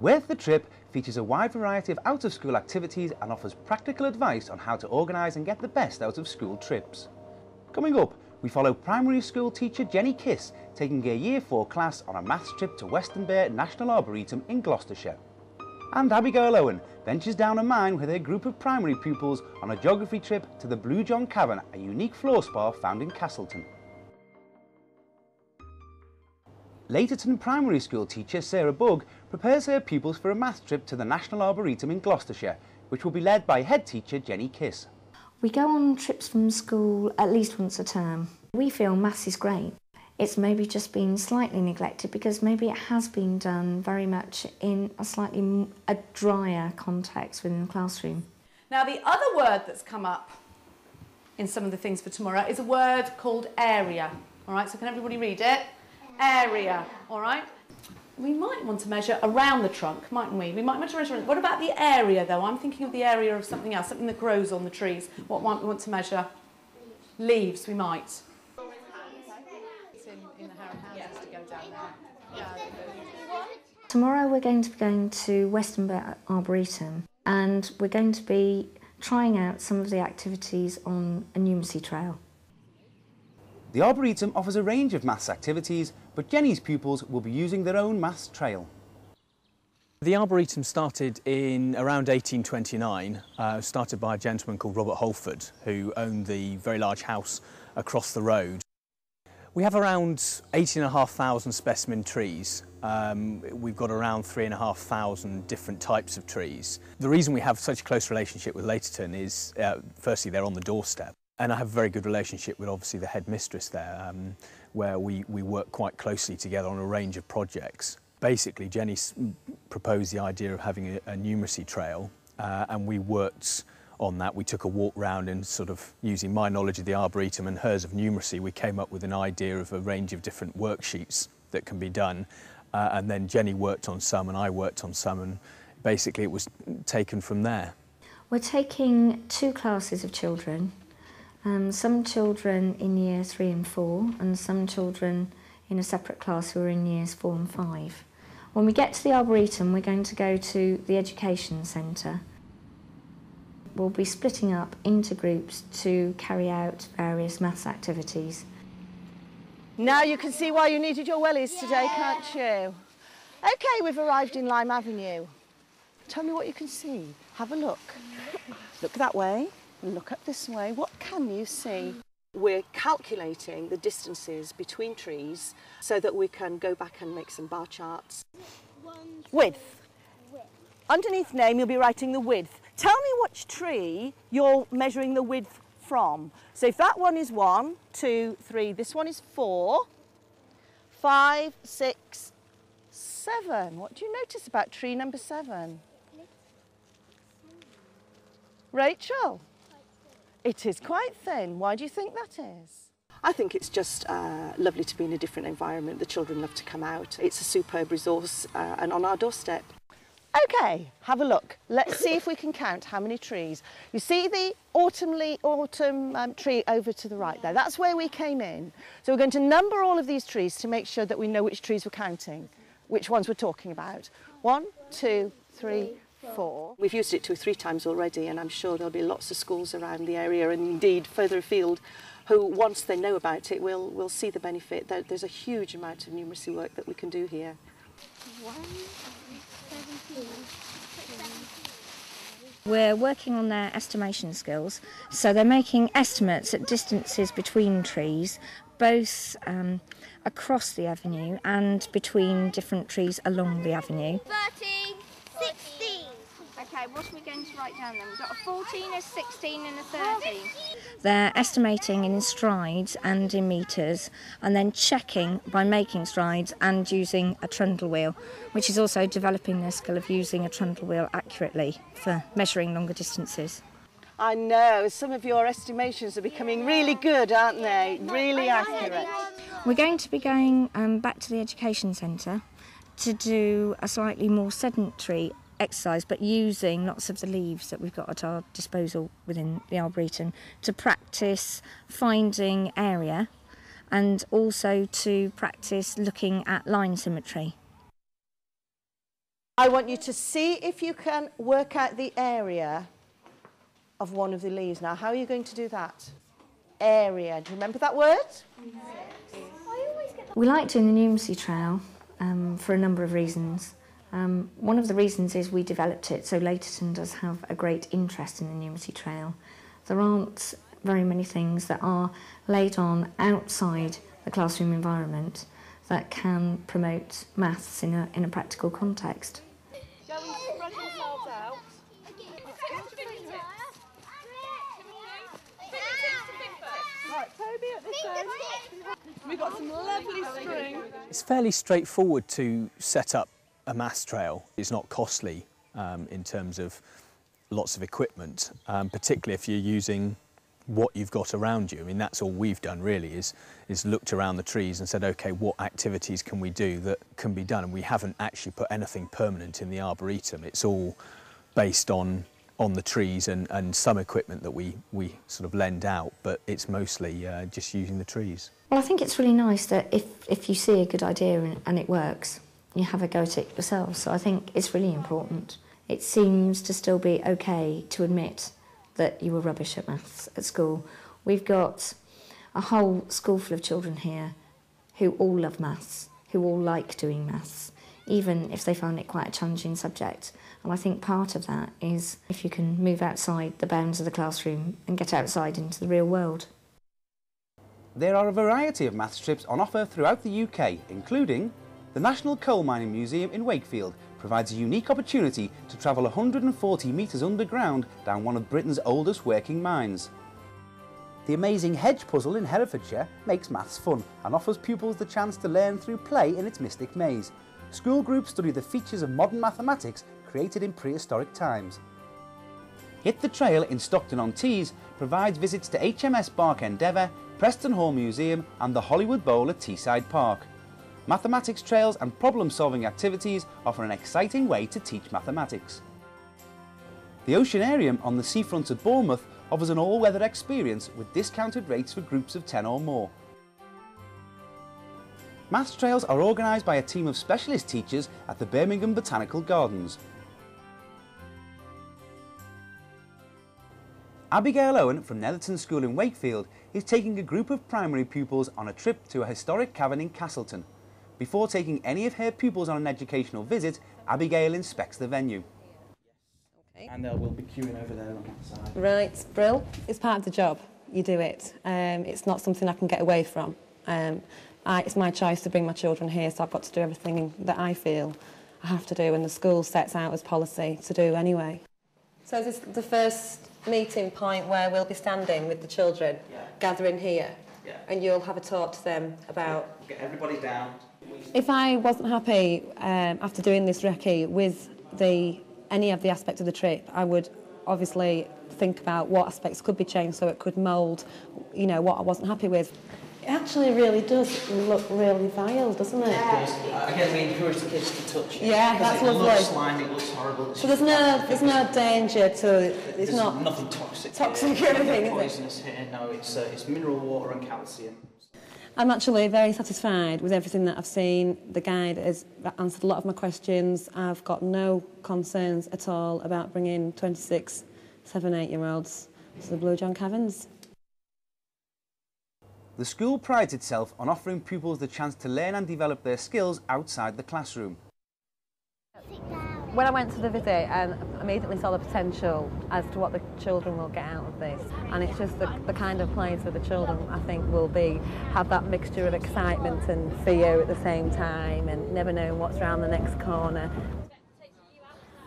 Worth the Trip features a wide variety of out-of-school activities and offers practical advice on how to organise and get the best out of school trips. Coming up, we follow primary school teacher Jenny Kiss taking a Year 4 class on a maths trip to Westonbirt National Arboretum in Gloucestershire. And Abigail Owen ventures down a mine with her group of primary pupils on a geography trip to the Blue John Cavern, a unique fluorspar found in Castleton. Laterton Primary School teacher Sarah Bugg prepares her pupils for a maths trip to the National Arboretum in Gloucestershire, which will be led by head teacher Jenny Kiss. We go on trips from school at least once a term. We feel maths is great. It's maybe just been slightly neglected because maybe it has been done very much in a drier context within the classroom. Now the other word that's come up in some of the things for tomorrow is a word called area. All right, so can everybody read it? Area, all right? We might want to measure around the trunk, mightn't we? We might measure around. What about the area, though? I'm thinking of the area of something else, something that grows on the trees. What might we want to measure? Leaves, we might. It's in the Harrow houses to go down there. Tomorrow we're going to be going to Westonbirt Arboretum and we're going to be trying out some of the activities on a numeracy trail. The Arboretum offers a range of maths activities, but Jenny's pupils will be using their own maths trail. The Arboretum started in around 1829, started by a gentleman called Robert Holford, who owned the very large house across the road. We have around 18,500 specimen trees. We've got around 3,500 different types of trees. The reason we have such a close relationship with Laterton is, firstly, they're on the doorstep. And I have a very good relationship with obviously the headmistress there, where we work quite closely together on a range of projects. Basically, Jenny proposed the idea of having a numeracy trail, and we worked on that. We took a walk round and sort of using my knowledge of the Arboretum and hers of numeracy, we came up with an idea of a range of different worksheets that can be done. And then Jenny worked on some and I worked on some, and basically it was taken from there. We're taking 2 classes of children. Some children in year 3 and 4 and some children in a separate class who are in years 4 and 5. When we get to the Arboretum, we're going to go to the Education Centre. We'll be splitting up into groups to carry out various maths activities. Now you can see why you needed your wellies today, can't you? OK, we've arrived in Lime Avenue. Tell me what you can see. Have a look. Look that way. Look up this way. What can you see? We're calculating the distances between trees so that we can go back and make some bar charts. Width. Underneath name, you'll be writing the width. Tell me which tree you're measuring the width from. So if that one is 1, 2, 3, this one is 4, 5, 6, 7. What do you notice about tree number 7? Rachel? It is quite thin. Why do you think that is? I think it's just lovely to be in a different environment. The children love to come out. It's a superb resource and on our doorstep. OK, have a look. Let's see if we can count how many trees. You see the autumn tree over to the right there? That's where we came in. So we're going to number all of these trees to make sure that we know which trees we're counting, which ones we're talking about. 1, 2, 3, 4. We've used it 2 or 3 times already, and I'm sure there'll be lots of schools around the area and indeed further afield who, once they know about it, will see the benefit. There's a huge amount of numeracy work that we can do here. We're working on their estimation skills, so they're making estimates at distances between trees, both across the avenue and between different trees along the avenue. 13, 16. Okay, what are we going to write down then? We've got a 14, a 16 and a 13. They're estimating in strides and in metres and then checking by making strides and using a trundle wheel, which is also developing their skill of using a trundle wheel accurately for measuring longer distances. I know, some of your estimations are becoming really good, aren't they? Really accurate. We're going to be going back to the Education Centre to do a slightly more sedentary exercise, but using lots of the leaves that we've got at our disposal within the Arboretum to practice finding area and also to practice looking at line symmetry. I want you to see if you can work out the area of one of the leaves. Now, how are you going to do that? Area. Do you remember that word? We like doing the numeracy trail for a number of reasons. One of the reasons is we developed it, so Laterton does have a great interest in the numeracy trail. There aren't very many things that are laid on outside the classroom environment that can promote maths in a practical context. Shall we spread themselves out? Right, Toby at this end. We've got some lovely string. It's fairly straightforward to set up a maths trail. It's not costly in terms of lots of equipment, particularly if you're using what you've got around you. I mean, that's all we've done really, is looked around the trees and said, OK, what activities can we do that can be done? And we haven't actually put anything permanent in the Arboretum. It's all based on the trees and some equipment that we sort of lend out, but it's mostly just using the trees. Well, I think it's really nice that if you see a good idea and it works, you have a go at it yourself. So I think it's really important. It seems to still be OK to admit that you were rubbish at maths at school. We've got a whole school full of children here who all love maths, who all like doing maths, even if they find it quite a challenging subject. And I think part of that is if you can move outside the bounds of the classroom and get outside into the real world. There are a variety of maths trips on offer throughout the UK, including the National Coal Mining Museum in Wakefield provides a unique opportunity to travel 140 metres underground down one of Britain's oldest working mines. The amazing Hedge Puzzle in Herefordshire makes maths fun and offers pupils the chance to learn through play in its mystic maze. School groups study the features of modern mathematics created in prehistoric times. Hit the Trail in Stockton-on-Tees provides visits to HMS Bark Endeavour, Preston Hall Museum and the Hollywood Bowl at Teesside Park. Mathematics trails and problem-solving activities offer an exciting way to teach mathematics. The Oceanarium on the seafront at Bournemouth offers an all-weather experience with discounted rates for groups of 10 or more. Maths trails are organised by a team of specialist teachers at the Birmingham Botanical Gardens. Abigail Owen from Netherton School in Wakefield is taking a group of primary pupils on a trip to a historic cavern in Castleton. Before taking any of her pupils on an educational visit, Abigail inspects the venue. Okay. And we'll be queuing over there on that side. Right, Brill. It's part of the job. You do it. It's not something I can get away from. It's my choice to bring my children here, so I've got to do everything that I feel I have to do, and the school sets out as policy to do anyway. So this is the first meeting point where we'll be standing with the children, gathering here, and you'll have a talk to them about... Get everybody down. If I wasn't happy after doing this recce with any of the aspects of the trip, I would obviously think about what aspects could be changed so it could mould, you know, what I wasn't happy with. It actually really does look really vile, doesn't it? Again, we encourage the kids to touch it. Yeah, that's lovely. It looks slimy, it looks horrible. So there's no danger to... There's nothing toxic. Toxic or anything, is it? Poisonous here. No, it's mineral water and calcium. I'm actually very satisfied with everything that I've seen. The guide has answered a lot of my questions. I've got no concerns at all about bringing 26 7, 8-year-olds to the Blue John Caverns. The school prides itself on offering pupils the chance to learn and develop their skills outside the classroom. When I went to the visit, I immediately saw the potential as to what the children will get out of this, and it's just the kind of place where the children, I think, will have that mixture of excitement and fear at the same time, and never knowing what's around the next corner.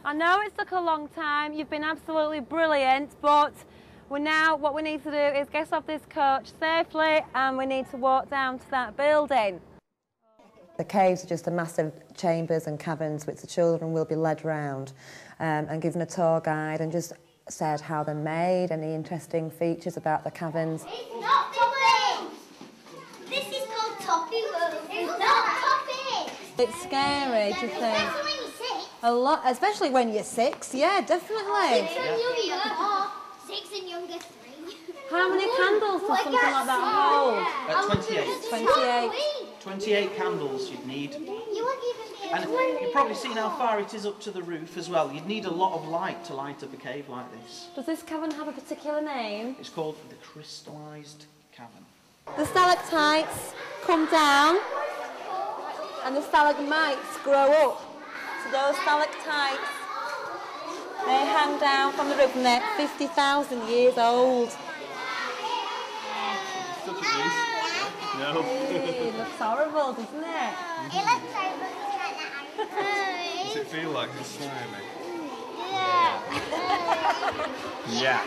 I know it took a long time, you've been absolutely brilliant, but what we need to do is get off this coach safely, and we need to walk down to that building. The caves are just a massive chambers and caverns which the children will be led round and given a tour guide and just said how they're made, any interesting features about the caverns. It's not topping! This is called topping. It's not topping! It's scary to think. Especially when you're 6. A lot, especially when you're 6, yeah, definitely. 6 and younger, 4. 6 and younger, 3. How many candles does something like that hold? 28. 28. 28 candles you'd need. You won't even be And you've probably seen how far it is up to the roof as well. You'd need a lot of light to light up a cave like this. Does this cavern have a particular name? It's called the Crystallised Cavern. The stalactites come down and the stalagmites grow up. So those stalactites, they hang down from the roof and they're 50,000 years old. No. It looks horrible, doesn't it? It looks horrible, doesn't it? Does it feel like it's slimy? Yeah.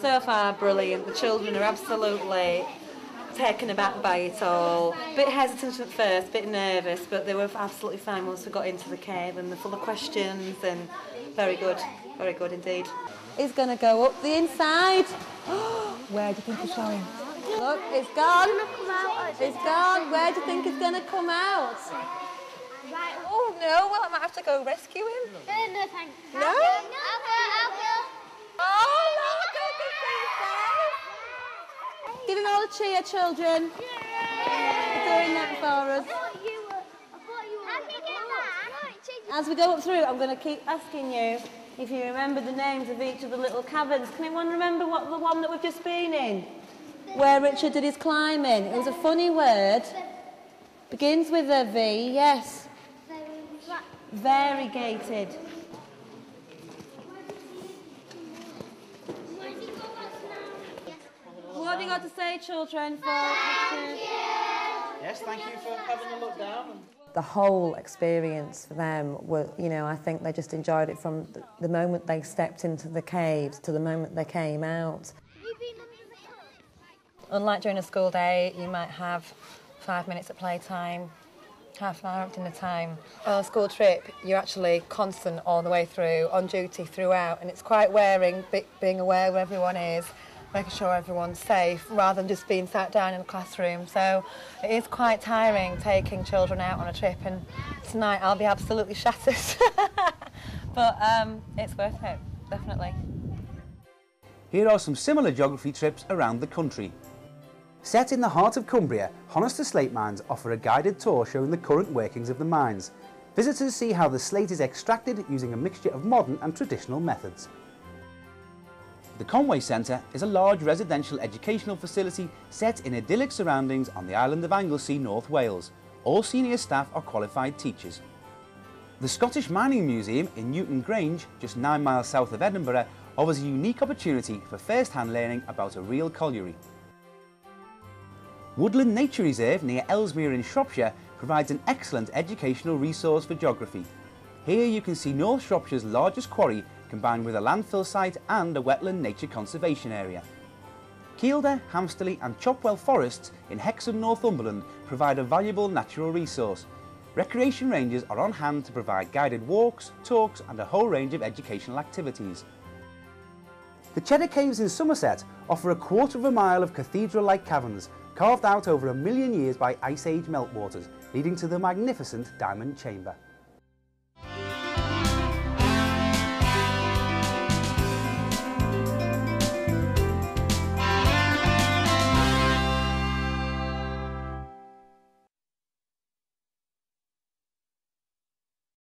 So far, brilliant. The children are absolutely taken aback by it all. A bit hesitant at first, a bit nervous, but they were absolutely fine once we got into the cave, and they're full of questions and very good indeed. He's going to go up the inside. Where do you think he's going? Look, it's gone. It's gone. Where do you think it's going to come out? Oh no, well I might have to go rescue him. No, thanks. No? I'll go. Oh look, I can see his face. Give him all a cheer, children. For doing that for us. As we go up through, I'm going to keep asking you if you remember the names of each of the little caverns. Can anyone remember what the one that we've just been in? Where Richard did his climbing. It was a funny word. Begins with a V, yes. Variegated. What have you got to say, children? Yes, thank you for having a look down. The whole experience for them, were, you know, I think they just enjoyed it from the moment they stepped into the caves to the moment they came out. Unlike during a school day, you might have 5 minutes at playtime, half an hour at dinner time. On a school trip, you're actually constant all the way through, on duty throughout, and it's quite wearing, being aware where everyone is, making sure everyone's safe, rather than just being sat down in a classroom. So it is quite tiring taking children out on a trip, and tonight I'll be absolutely shattered. But it's worth it, definitely. Here are some similar geography trips around the country. Set in the heart of Cumbria, Honister Slate Mines offer a guided tour showing the current workings of the mines. Visitors see how the slate is extracted using a mixture of modern and traditional methods. The Conway Centre is a large residential educational facility set in idyllic surroundings on the island of Anglesey, North Wales. All senior staff are qualified teachers. The Scottish Mining Museum in Newton Grange, just 9 miles south of Edinburgh, offers a unique opportunity for first-hand learning about a real colliery. Woodland Nature Reserve near Ellesmere in Shropshire provides an excellent educational resource for geography. Here you can see North Shropshire's largest quarry combined with a landfill site and a wetland nature conservation area. Kielder, Hamsterley and Chopwell forests in Hexham, Northumberland provide a valuable natural resource. Recreation rangers are on hand to provide guided walks, talks and a whole range of educational activities. The Cheddar Caves in Somerset offer a quarter of a mile of cathedral-like caverns carved out over 1 million years by Ice Age meltwaters, leading to the magnificent Diamond Chamber.